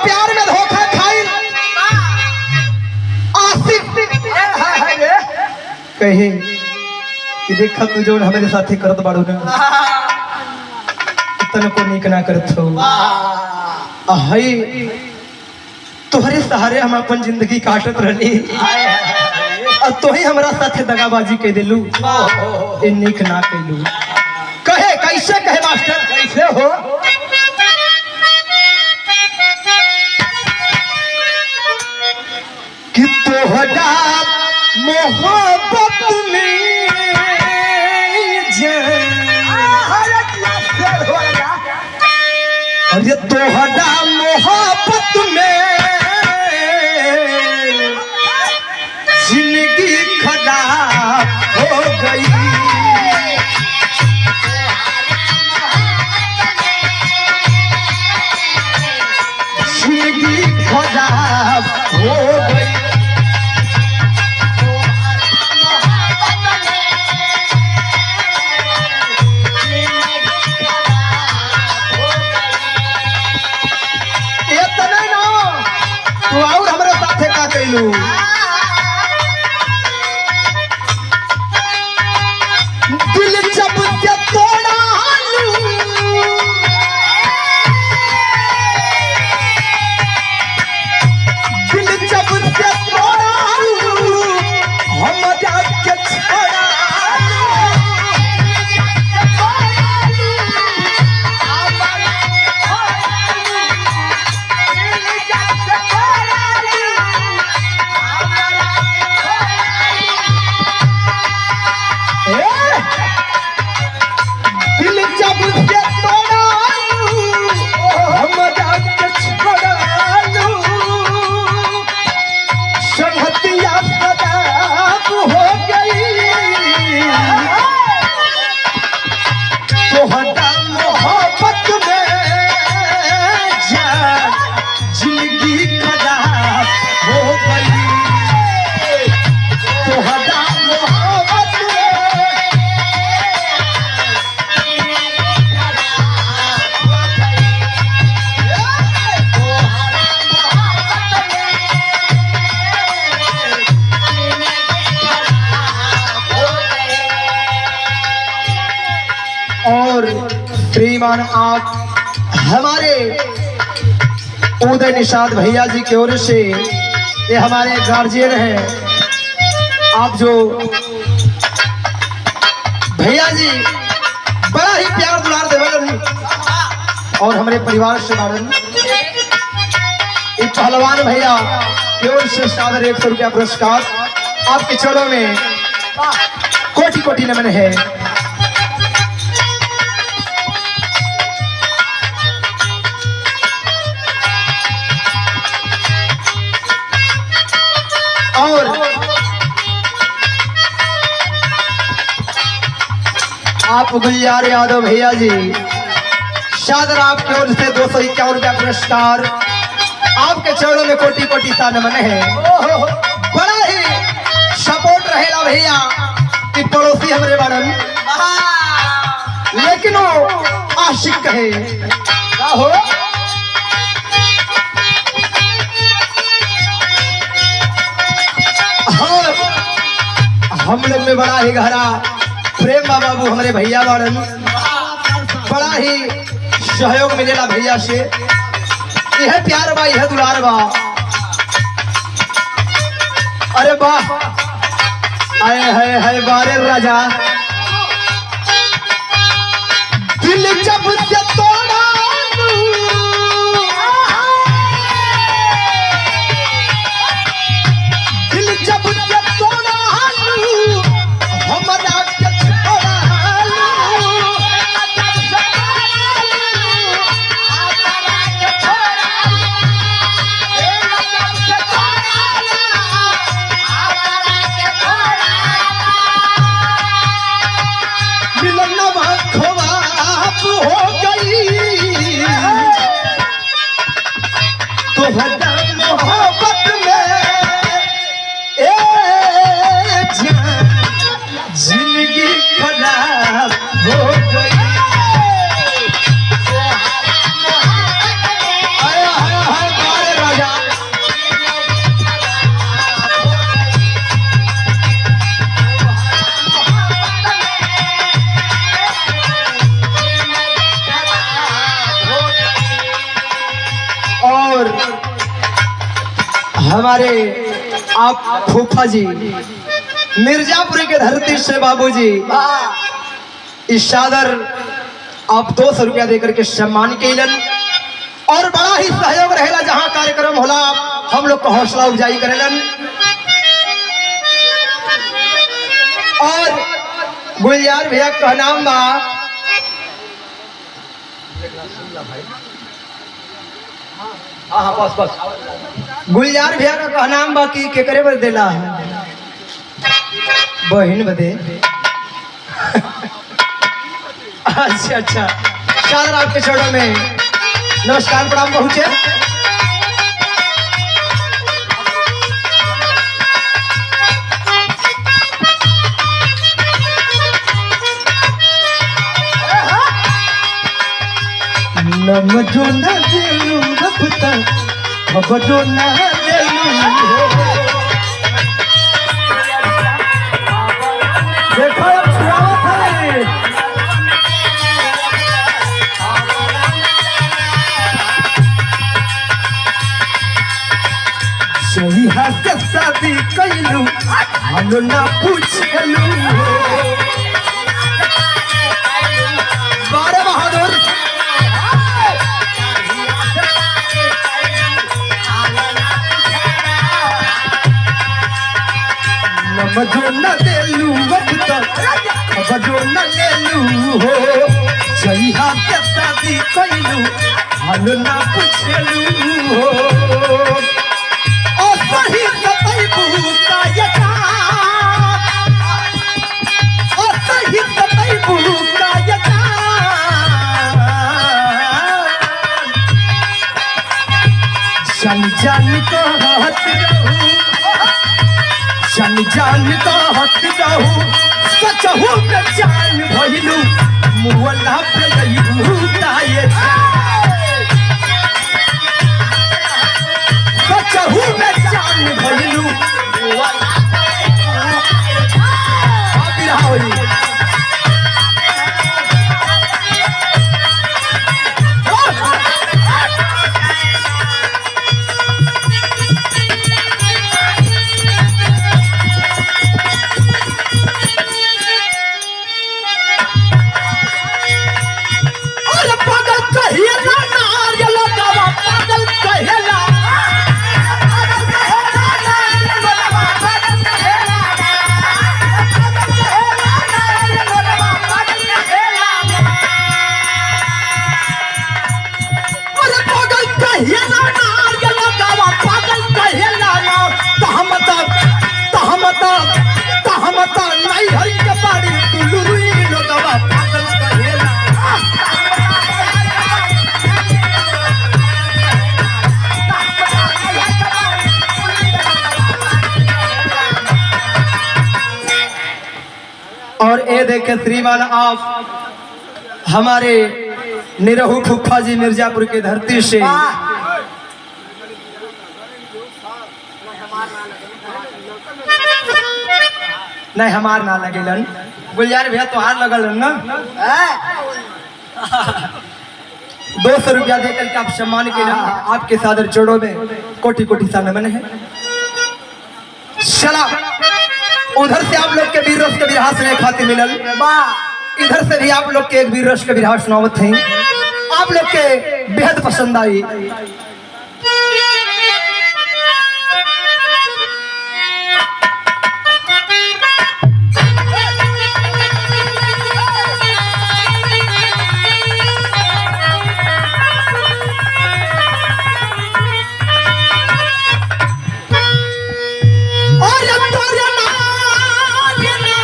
प्यार में धोखा खाई आसिफ कहे कि देखा तू जो हमारे साथी करत बाड़ू ना इतना को नीक ना करत हो हाय तोहरे सहारे हम अपन जिंदगी काटत रहली और तो ही हमारा साथे दगाबाजी कह दिलू ए नीक ना कहलू कहे कैसे कहे मास्टर कैसे हो कि तोहरा मोहब्बत में अरे तोहरा मोहब्बत में जिंदगी खराब हो गई जिंदगी खराब हो गई और हमारे साथे का कैलू दिल जब से तोड़ा दिल जब से तोड़ा हम के छोड़ा दिल जब से तोड़ा हम के छोड़ा संगतिया खराब हो गई तोहरा मोहब्बत में जान जिंदगी खराब हो गई तोहरा मोहब्बत और श्रीमान आप हमारे उदय निषाद भैया जी की ओर से ये हमारे गार्जियन हैं आप जो भैया जी बड़ा ही प्यार दुलार देवलन और हमारे परिवार से मारन एक पहलवान भैया की ओर से सादर 100 रुपया पुरस्कार आपके चरणों में कोटि कोटि नमन है। और आप गुलजार यादव भैया जी शादर आपकी ओर से 251 रुपया पुरस्कार आपके चरणों में कोटि कोटि सा नमन है। बड़ा ही सपोर्ट रहेगा भैया कि पड़ोसी हमारे बारन लेकिन वो आशिक कहे क्या हो हम लोग में बड़ा ही गहरा प्रेम बाबू हमारे भैया बारन बड़ा ही सहयोग मिलेला भैया से यह प्यार बा यह दुलार बा अरे वाह आए है बारे राजा दिल जब से तोड़ा दिल जब से तोड़ा हमारा के छोड़ा हो गई तो मोहब्बत में जिंदगी खराब हो गई आया और हमारे आप फूफा जी मिर्जापुर के धरती से बाबूजी इस चादर आप 200 रुपया देकर के सम्मान कैलन और बड़ा ही सहयोग रहेला जहाँ कार्यक्रम होला हम लोग को हौसला अफजाई करेलन। और गुलजार भैया का नाम बा बस गुलजार भैया का कहनाम बा कि केकरे बर देला है बहन बदे अच्छा अच्छा चादर आपके चरणों में नमस्कार प्रणाम पहुंचे। नम जो न देलू रखता अब जो न देलू देखो अब छुड़ावत है सही हाथ के शादी कैलू हम ना पूछलू बारे बहादुर जो न देलू वक्त अब जो न लेलू हो सही हाथ के शादी कैलू हम ना पूछलू हो और सही सतैबू का यका और सही सतैबू का यका जान को हत रहू जान तो हक जाहू सचहू के जान भइलू मुअल्ला पे लइबू ताये सचहू के जान भइलू मुअल्ला अभी होई और ये देखे श्रीमान आप हमारे निरहू फूफा जी मिर्जापुर की धरती से नहीं हमार ना लगेलन गुलजार भैया तोहार लगल ना 200 रुपया देकर के आप सम्मान के आपके सादर जोड़ों में कोटि कोटि सा नमन है। चला उधर से आप लोग के वीर रस के बिरहा सुने खातिर मिलल इधर से भी आप लोग के एक वीर रस के बिरहा सुनावत हैं आप लोग के बेहद पसंद आई।